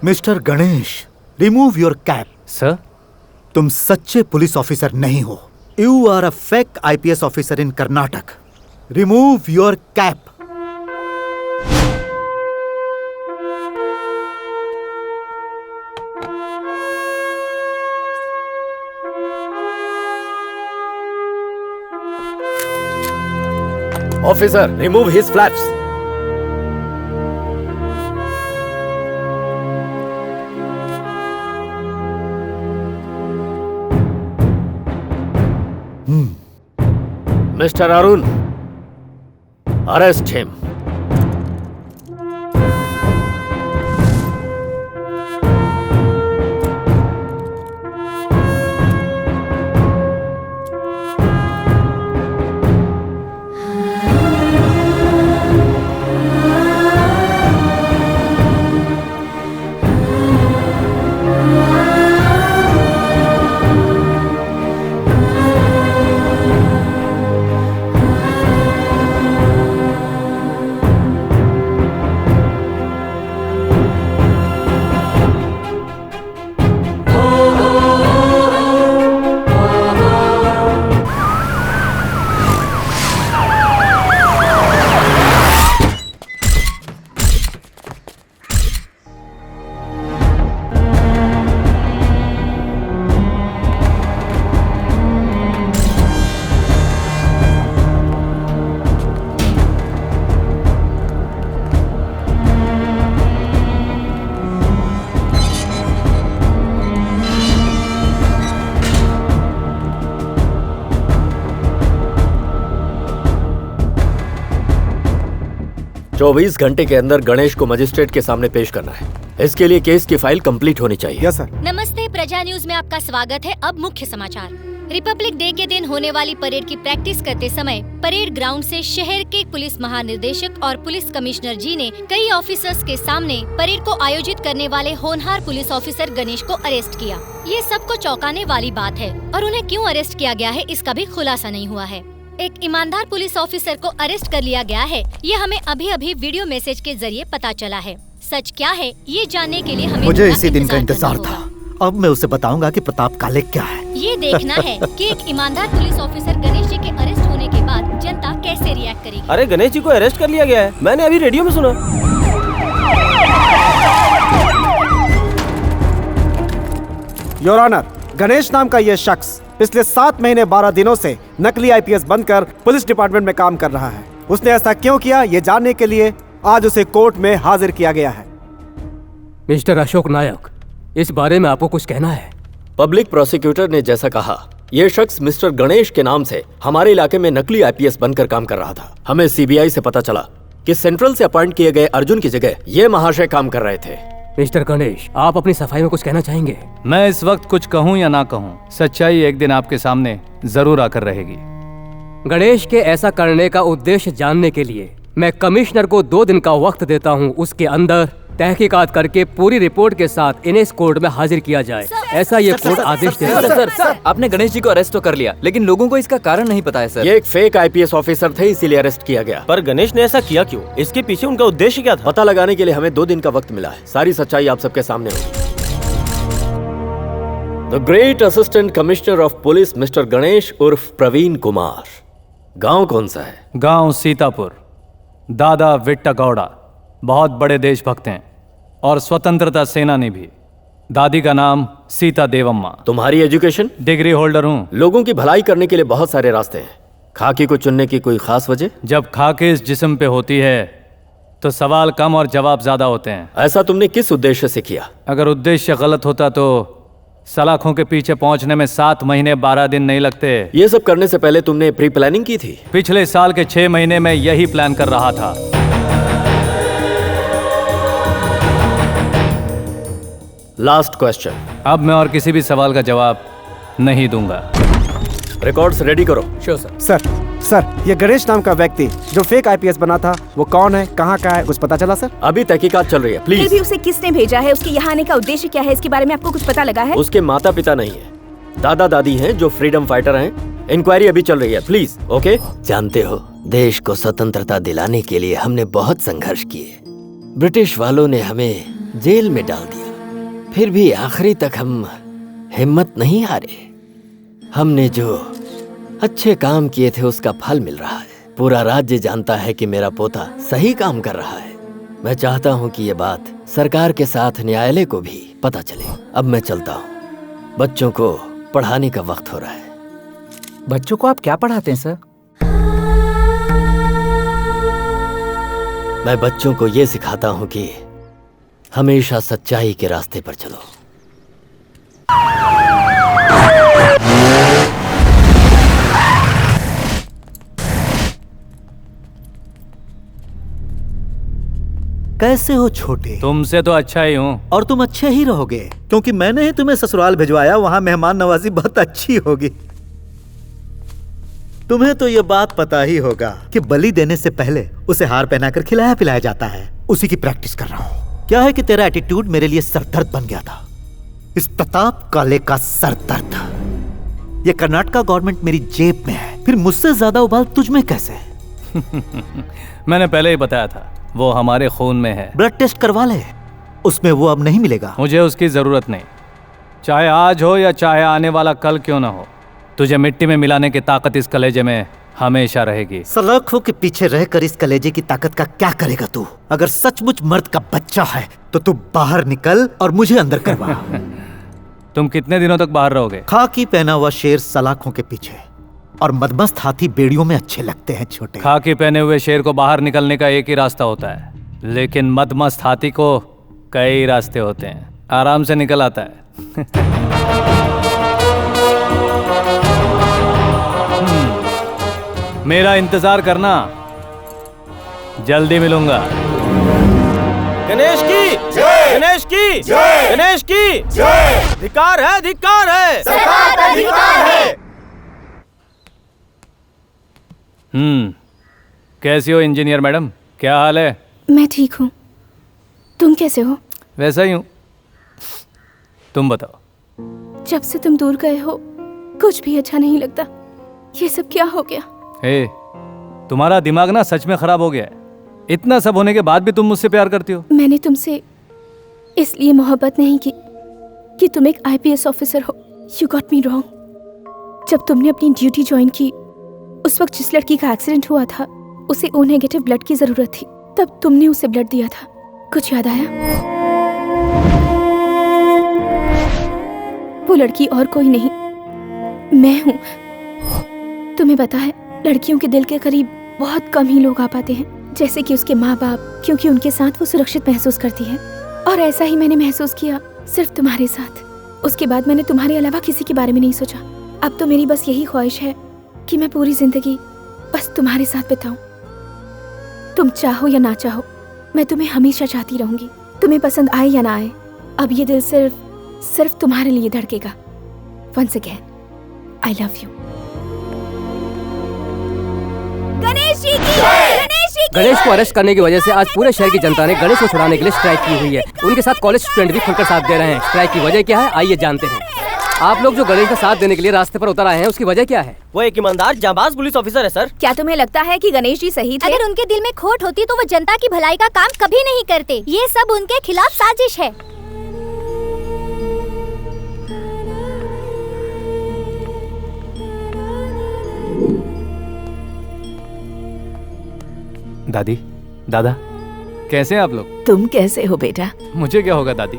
Mister Ganesh, remove your cap. Sir, तुम सच्चे police officer नहीं हो। You are a fake IPS officer in Karnataka. Remove your cap. Officer, remove his flaps. Mr. Arun, arrest him. चौबीस घंटे के अंदर गणेश को मजिस्ट्रेट के सामने पेश करना है। इसके लिए केस की फाइल कंप्लीट होनी चाहिए। Yes sir. नमस्ते, प्रजा न्यूज में आपका स्वागत है। अब मुख्य समाचार। रिपब्लिक डे के दिन होने वाली परेड की प्रैक्टिस करते समय परेड ग्राउंड से शहर के पुलिस महानिदेशक और पुलिस कमिश्नर जी ने कई ऑफिसर्स के सामने परेड को आयोजित करने वाले होनहार पुलिस ऑफिसर गणेश को अरेस्ट किया। ये सबको चौंकाने वाली बात है और उन्हें क्यों अरेस्ट किया गया है इसका भी खुलासा नहीं हुआ है। एक ईमानदार पुलिस ऑफिसर को अरेस्ट कर लिया गया है, ये हमें अभी अभी वीडियो मैसेज के जरिए पता चला है। सच क्या है ये जानने के लिए हमें मुझे इसी दिन का इंतजार था। अब मैं उसे बताऊंगा कि प्रताप काले क्या है। ये देखना है कि एक ईमानदार पुलिस ऑफिसर गणेश जी के अरेस्ट होने के बाद जनता कैसे रिएक्ट करेगी। अरे गणेश जी को अरेस्ट कर लिया गया है, मैंने अभी रेडियो में सुना। योर ऑनर, गणेश नाम का यह शख्स पिछले 7 महीने 12 दिनों से नकली IPS बनकर पुलिस डिपार्टमेंट में काम कर रहा है। उसने ऐसा क्यों किया ये जानने के लिए आज उसे कोर्ट में हाजिर किया गया है। मिस्टर अशोक नायक, इस बारे में आपको कुछ कहना है? पब्लिक प्रोसिक्यूटर ने जैसा कहा, यह शख्स मिस्टर गणेश के नाम से हमारे इलाके में नकली IPS बनकर काम कर रहा था। हमें CBI से पता चला कि सेंट्रल से अपॉइंट किए गए अर्जुन की जगह ये महाशय काम कर रहे थे। मिस्टर गणेश, आप अपनी सफाई में कुछ कहना चाहेंगे? मैं इस वक्त कुछ कहूं या ना कहूं, सच्चाई एक दिन आपके सामने जरूर आकर रहेगी। गणेश के ऐसा करने का उद्देश्य जानने के लिए मैं कमिश्नर को 2 दिन का वक्त देता हूं। उसके अंदर तहकीकात करके पूरी रिपोर्ट के साथ इन्हें इस कोर्ट में हाजिर किया जाए, ऐसा ये कोर्ट आदेश देता है। सर, आपने गणेश जी को अरेस्ट तो कर लिया, लेकिन लोगों को इसका कारण नहीं पता है सर। ये एक फेक IPS ऑफिसर थे, इसीलिए अरेस्ट किया गया। पर गणेश ने ऐसा किया क्यों? इसके पीछे उनका उद्देश्य क्या था? पता लगाने के लिए हमें 2 दिन का वक्त मिला है। सारी सच्चाई आप सबके सामने होगी। The great assistant commissioner of police mister Ganesh उर्फ प्रवीण कुमार। गांव कौन सा है? गांव सीतापुर। दादा विट्टा गौड़ा बहुत बड़े देशभक्त हैं और स्वतंत्रता सेनानी भी। दादी का नाम सीता देवम्मा। तुम्हारी एजुकेशन? डिग्री होल्डर हूँ। लोगों की भलाई करने के लिए बहुत सारे रास्ते हैं। खाकी को चुनने की कोई खास वजह? जब खाकी इस जिस्म पे होती है तो सवाल कम और जवाब ज्यादा होते हैं। ऐसा तुमने किस उद्देश्य से किया? अगर उद्देश्य गलत होता तो सलाखों के पीछे पहुंचने में 7 महीने 12 दिन नहीं लगते। ये सब करने से पहले तुमने प्री प्लानिंग की थी? पिछले साल के 6 महीने में यही प्लान कर रहा था। Last question. अब मैं और किसी भी सवाल का जवाब नहीं दूंगा। रिकॉर्ड्स रेडी करो। Sure sir. सर, ये गणेश नाम का व्यक्ति जो फेक IPS बना था, वो कौन है, कहाँ का है, कुछ पता चला सर? अभी तहकीकात चल रही है, फिर भी प्लीज। उसे किसने भेजा है, उसके यहाँ आने का उद्देश्य क्या है, इसके बारे में आपको कुछ पता लगा है? उसके माता पिता नहीं है, दादा दादी हैं जो फ्रीडम फाइटर हैं। इंक्वायरी अभी चल रही है, प्लीज। ओके? जानते हो, देश को स्वतंत्रता दिलाने के लिए हमने बहुत संघर्ष किए। ब्रिटिश वालों ने हमें जेल में डाल दिया। फिर भी आखिरी तक हम हिम्मत नहीं हारे। हमने जो अच्छे काम किए थे उसका फल मिल रहा है। पूरा राज्य जानता है कि मेरा पोता सही काम कर रहा है। मैं चाहता हूँ कि ये बात सरकार के साथ न्यायालय को भी पता चले। अब मैं चलता हूँ, बच्चों को पढ़ाने का वक्त हो रहा है। बच्चों को आप क्या पढ़ाते हैं सर? मैं बच्चों को ये सिखाता हूँ कि हमेशा सच्चाई के रास्ते पर चलो। कैसे हो छोटे? तुमसे तो अच्छा ही हूँ। और तुम अच्छे ही रहोगे, क्योंकि मैंने ही तुम्हें ससुराल भिजवाया। वहां मेहमान नवाजी बहुत अच्छी होगी। तुम्हें तो ये बात पता ही होगा कि बलि देने से पहले उसे हार पहनाकर खिलाया पिलाया जाता है। उसी की प्रैक्टिस कर रहा हूँ। क्या है कि तेरा एटीट्यूड मेरे लिए सरदर्द बन गया था। इस प्रताप काले का सरदर्द। ये कर्नाटका गवर्नमेंट मेरी जेब में है, फिर मुझसे ज्यादा उबाल तुझ में कैसे? मैंने पहले ही बताया था, वो हमारे खून में है। ब्लड टेस्ट करवा ले, उसमें वो अब नहीं मिलेगा। मुझे उसकी जरूरत नहीं, चाहे आज हो या चाहे आने वाला कल क्यों ना हो। तुझे मिट्टी में मिलाने की ताकत इस कलेजे में हमेशा रहेगी। सलाखों के पीछे रहकर इस कलेजे की ताकत का क्या करेगा तू? अगर सचमुच मर्द का बच्चा है तो तू बाहर निकल और मुझे अंदर करवा। तुम कितने दिनों तक बाहर रहोगे? खाकी पहना हुआ शेर सलाखों के पीछे और मदमस्त हाथी बेड़ियों में अच्छे लगते हैं छोटे। खाकी पहने हुए शेर को बाहर निकलने का एक ही रास्ता होता है, लेकिन मदमस्त हाथी को कई रास्ते होते हैं। आराम से निकल आता है। मेरा इंतजार करना, जल्दी मिलूंगा। गणेश की जय! गणेश की जय! गणेश की जय! धिक्कार है, धिक्कार है, सरकार का धिक्कार है। कैसी हो इंजीनियर मैडम? क्या हाल है? मैं ठीक हूँ, तुम कैसे हो? वैसा ही हूँ। तुम बताओ। जब से तुम दूर गए हो कुछ भी अच्छा नहीं लगता। ये सब क्या हो गया? हे, तुम्हारा दिमाग ना सच में खराब हो गया है। इतना सब होने के बाद भी तुम मुझसे प्यार करती हो? मैंने तुमसे इसलिए मोहब्बत नहीं की कि तुम एक IPS ऑफिसर हो। You got me wrong. जब तुमने अपनी ड्यूटी ज्वाइन की, उस वक्त जिस लड़की का एक्सीडेंट हुआ था उसे O नेगेटिव ब्लड की जरूरत थी, तब तुमने उसे ब्लड दिया था। कुछ याद आया? वो लड़की और कोई नहीं, मैं हूँ। तुम्हें पता है, लड़कियों के दिल के करीब बहुत कम ही लोग आ पाते हैं, जैसे कि उसके माँ बाप, क्योंकि उनके साथ वो सुरक्षित महसूस करती है। और ऐसा ही मैंने महसूस किया सिर्फ तुम्हारे साथ। उसके बाद मैंने तुम्हारे अलावा किसी के बारे में नहीं सोचा। अब तो मेरी बस यही ख्वाहिश है कि मैं पूरी जिंदगी बस तुम्हारे साथ बिताऊं। तुम चाहो या ना चाहो, मैं तुम्हें हमेशा चाहती रहूंगी, तुम्हें पसंद आए या ना आए। अब ये दिल सिर्फ तुम्हारे लिए धड़केगा। Once again I love you. Ganesh को अरेस्ट करने की वजह से आज पूरे शहर की जनता ने गणेश को छुड़ाने के लिए स्ट्राइक की हुई है। उनके साथ कॉलेज स्टूडेंट भी खुलकर साथ दे रहे हैं। स्ट्राइक की वजह क्या है, आइए जानते हैं। आप लोग जो गणेश का साथ देने के लिए रास्ते पर उतर आए हैं, उसकी वजह क्या है? वो एक ईमानदार जांबाज पुलिस ऑफिसर है सर। क्या तुम्हें लगता है कि गणेश जी सही थे? अगर उनके दिल में खोट होती तो वो जनता की भलाई का काम कभी नहीं करते। ये सब उनके खिलाफ साजिश है। दादी, दादा, कैसे हैं आप लोग? तुम कैसे हो बेटा? मुझे क्या होगा दादी,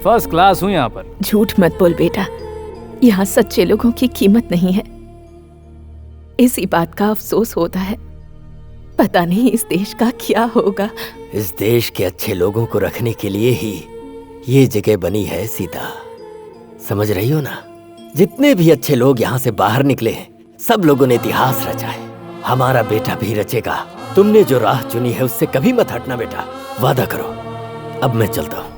फर्स्ट क्लास हूँ यहाँ पर। झूठ मत बोल बेटा, यहाँ सच्चे लोगों की कीमत नहीं है। इसी बात का अफसोस होता है। पता नहीं इस देश का क्या होगा। इस देश के अच्छे लोगों को रखने के लिए ही ये जगह बनी है सीता। समझ रही हो ना? जितने भी अच्छे लोग यहाँ से बाहर निकले हैं, सब लोगों ने इतिहास रचा है। हमारा बेटा भी रचेगा। तुमने जो राह चुनी है उससे कभी मत हटना बेटा, वादा करो। अब मैं चलता हूँ।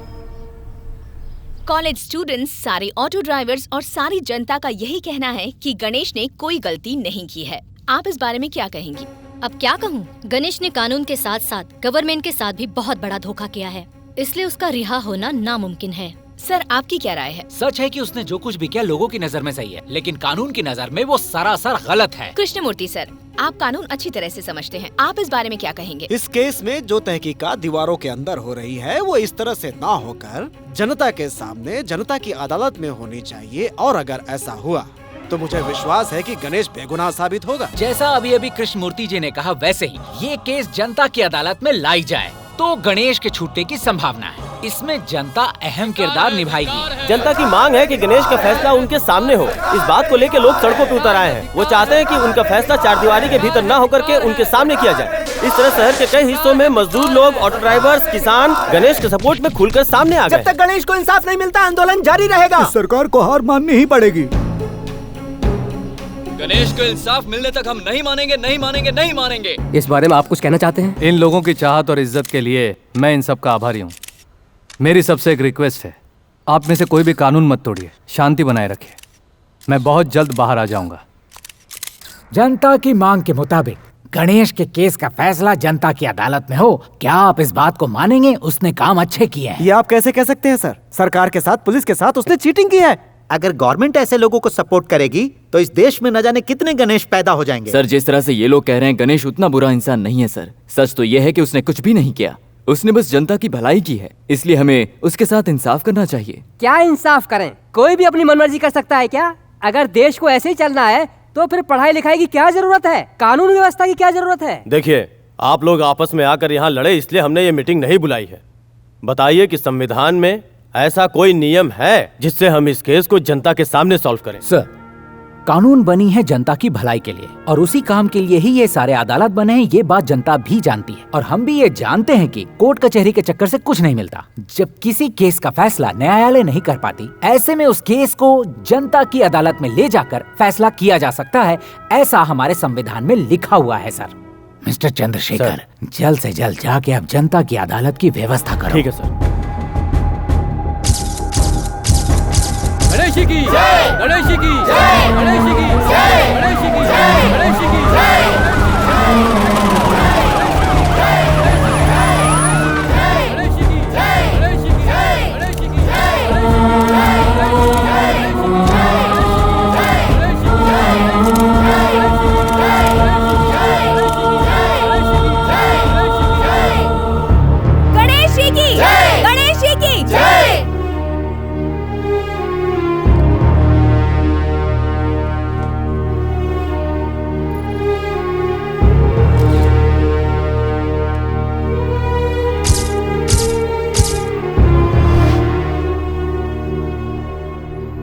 कॉलेज स्टूडेंट्स, सारे ऑटो ड्राइवर्स और सारी जनता का यही कहना है कि गणेश ने कोई गलती नहीं की है। आप इस बारे में क्या कहेंगी? अब क्या कहूँ, गणेश ने कानून के साथ साथ गवर्नमेंट के साथ भी बहुत बड़ा धोखा किया है, इसलिए उसका रिहा होना नामुमकिन है। सर आपकी क्या राय है? सच है कि उसने जो कुछ भी किया लोगों की नजर में सही है, लेकिन कानून की नजर में वो सरासर गलत है। कृष्णमूर्ति सर, आप कानून अच्छी तरह से समझते हैं, आप इस बारे में क्या कहेंगे? इस केस में जो तहकीकात दीवारों के अंदर हो रही है वो इस तरह से ना होकर जनता के सामने जनता की अदालत में होनी चाहिए, और अगर ऐसा हुआ तो मुझे विश्वास है कि गणेश बेगुनाह साबित होगा। जैसा अभी अभी कृष्णमूर्ति जी ने कहा, वैसे ही ये केस जनता की अदालत में लाई जाए तो गणेश के छूटने की संभावना है। इसमें जनता अहम किरदार निभाएगी। जनता की मांग है कि गणेश का फैसला उनके सामने हो। इस बात को लेकर लोग सड़कों पे उतर आए हैं। वो चाहते हैं कि उनका फैसला चारदीवारी के भीतर न होकर के उनके सामने किया जाए। इस तरह शहर के कई हिस्सों में मजदूर लोग, ऑटो ड्राइवर्स, किसान गणेश के सपोर्ट में खुलकर सामने आ गए। जब तक गणेश को इंसाफ नहीं मिलता आंदोलन जारी रहेगा। सरकार को हार माननी ही पड़ेगी। गणेश को इंसाफ मिलने तक हम नहीं मानेंगे, नहीं मानेंगे, नहीं मानेंगे। इस बारे में आप कुछ कहना चाहते हैं? इन लोगों की चाहत और इज्जत के लिए मैं इन सब का आभारी हूँ। मेरी सबसे एक रिक्वेस्ट है, आप में से कोई भी कानून मत तोड़िए, शांति बनाए रखिए। मैं बहुत जल्द बाहर आ जाऊंगा। जनता की मांग के मुताबिक गणेश के केस का फैसला जनता की अदालत में हो। क्या आप इस बात को मानेंगे? उसने काम अच्छे किए हैं। ये आप कैसे कह सकते हैं सर? सरकार के साथ, पुलिस के साथ उसने चीटिंग की है। अगर गवर्नमेंट ऐसे लोगों को सपोर्ट करेगी तो इस देश में न जाने कितने गणेश पैदा हो जाएंगे। सर, जिस तरह से ये लोग कह रहे हैं, गणेश उतना बुरा इंसान नहीं है सर। सच तो ये है कि उसने कुछ भी नहीं किया। उसने बस जनता की भलाई की है, इसलिए हमें उसके साथ इंसाफ करना चाहिए। क्या इंसाफ करें? कोई भी अपनी मनमर्जी कर सकता है क्या? अगर देश को ऐसे ही चलना है तो फिर पढ़ाई लिखाई की क्या जरूरत है? कानून व्यवस्था की क्या जरूरत है? देखिए, आप लोग आपस में आकर यहाँ लड़े, इसलिए हमने ये मीटिंग नहीं बुलाई है। बताइए कि संविधान में ऐसा कोई नियम है जिससे हम इस केस को जनता के सामने सॉल्व करें? सर, कानून बनी है जनता की भलाई के लिए, और उसी काम के लिए ही ये सारे अदालत बने हैं। ये बात जनता भी जानती है, और हम भी ये जानते हैं कि कोर्ट कचहरी के चक्कर से कुछ नहीं मिलता। जब किसी केस का फैसला न्यायालय नहीं कर पाती, ऐसे में उस केस को जनता की अदालत में ले जाकर फैसला किया जा सकता है। ऐसा हमारे संविधान में लिखा हुआ है सर। मिस्टर चंद्रशेखर, जल्द से जल्द जाके अब जनता की अदालत की व्यवस्था करो। ठीक है सर। गणेश की जय, गणेश की जय, गणेश की जय, गणेश की जय, गणेश की जय।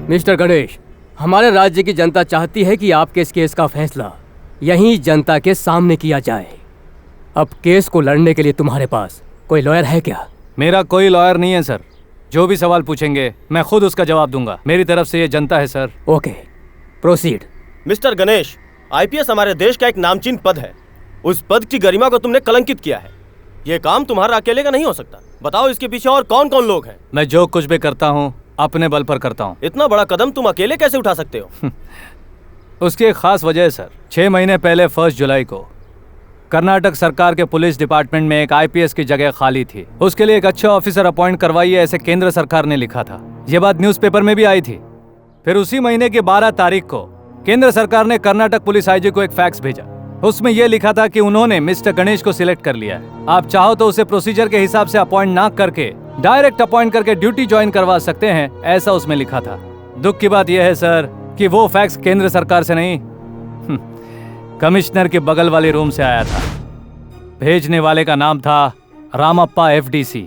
मिस्टर गणेश, हमारे राज्य की जनता चाहती है कि आपके इस केस का फैसला यहीं जनता के सामने किया जाए। अब केस को लड़ने के लिए तुम्हारे पास कोई लॉयर है क्या? मेरा कोई लॉयर नहीं है सर। जो भी सवाल पूछेंगे मैं खुद उसका जवाब दूंगा। मेरी तरफ से ये जनता है sir. Okay, proceed. Mister Ganesh, IPS हमारे देश का एक नामचीन पद है। उस पद की गरिमा को तुमने कलंकित किया है। ये काम तुम्हारा अकेले का नहीं हो सकता। बताओ, इसके पीछे और कौन कौन लोग हैं? मैं जो कुछ भी करता हूँ अपने बल पर करता हूँ। इतना बड़ा कदम तुम अकेले कैसे उठा सकते हो? उसकी एक खास वजह है सर। 6 महीने पहले 1 जुलाई को कर्नाटक सरकार के पुलिस डिपार्टमेंट में एक आईपीएस की जगह खाली थी। उसके लिए एक अच्छा ऑफिसर अपॉइंट करवाइए, ऐसे केंद्र सरकार ने लिखा था। ये बात न्यूज़पेपर में भी आई थी। फिर उसी महीने की 12 तारीख को केंद्र सरकार ने कर्नाटक पुलिस आईजी को एक फैक्स भेजा। उसमें यह लिखा था कि उन्होंने मिस्टर गणेश को सिलेक्ट कर लिया है। आप चाहो तो उसे प्रोसीजर के हिसाब से अपॉइंट ना करके डायरेक्ट अपॉइंट करके ड्यूटी ज्वाइन करवा सकते हैं, ऐसा उसमें लिखा था। दुख की बात यह है सर कि वो फैक्स केंद्र सरकार से नहीं, कमिश्नर के बगल वाले रूम से आया था। भेजने वाले का नाम था रामप्पा FDC।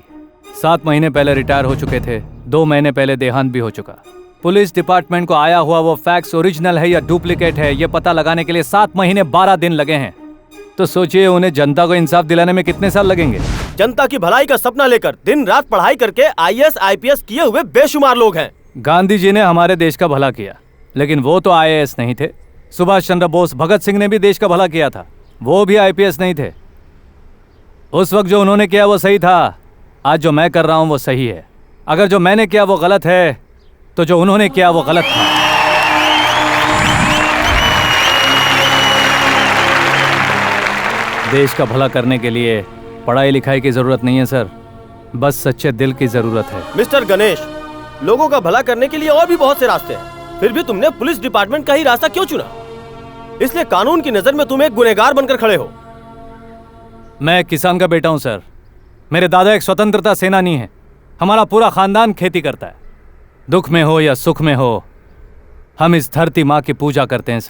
7 महीने पहले रिटायर हो चुके थे। 2 महीने पहले देहांत भी हो चुका। पुलिस डिपार्टमेंट को आया हुआ वो फैक्स ओरिजिनल है या डुप्लीकेट है, ये पता लगाने के लिए 7 महीने 12 दिन लगे हैं। तो सोचिए उन्हें जनता को इंसाफ दिलाने में कितने साल लगेंगे। जनता की भलाई का सपना लेकर दिन रात पढ़ाई करके IAS IPS किए हुए बेशुमार लोग हैं। गांधी जी ने हमारे देश का भला किया, लेकिन वो तो IAS नहीं थे। सुभाष चंद्र बोस, भगत सिंह ने भी देश का भला किया था, वो भी IPS नहीं थे। उस वक्त जो उन्होंने किया वो सही था। आज जो मैं कर रहा हूं वो सही है। अगर जो मैंने किया वो गलत है तो जो उन्होंने किया वो गलत था। देश का भला करने के लिए पढ़ाई लिखाई की जरूरत नहीं है सर, बस सच्चे दिल की जरूरत है। मिस्टर गणेश, लोगों का भला करने के लिए और भी बहुत से रास्ते हैं, फिर भी तुमने पुलिस डिपार्टमेंट का ही रास्ता क्यों चुना? इसलिए कानून की नजर में तुम एक गुनहगार बनकर खड़े हो। मैं एक किसान का बेटा हूं सर। मेरे दादा एक स्वतंत्रता सेनानी है। हमारा पूरा खानदान खेती करता है। दुख में हो या सुख में हो, हम इस धरती माँ की पूजा करते हैं सर।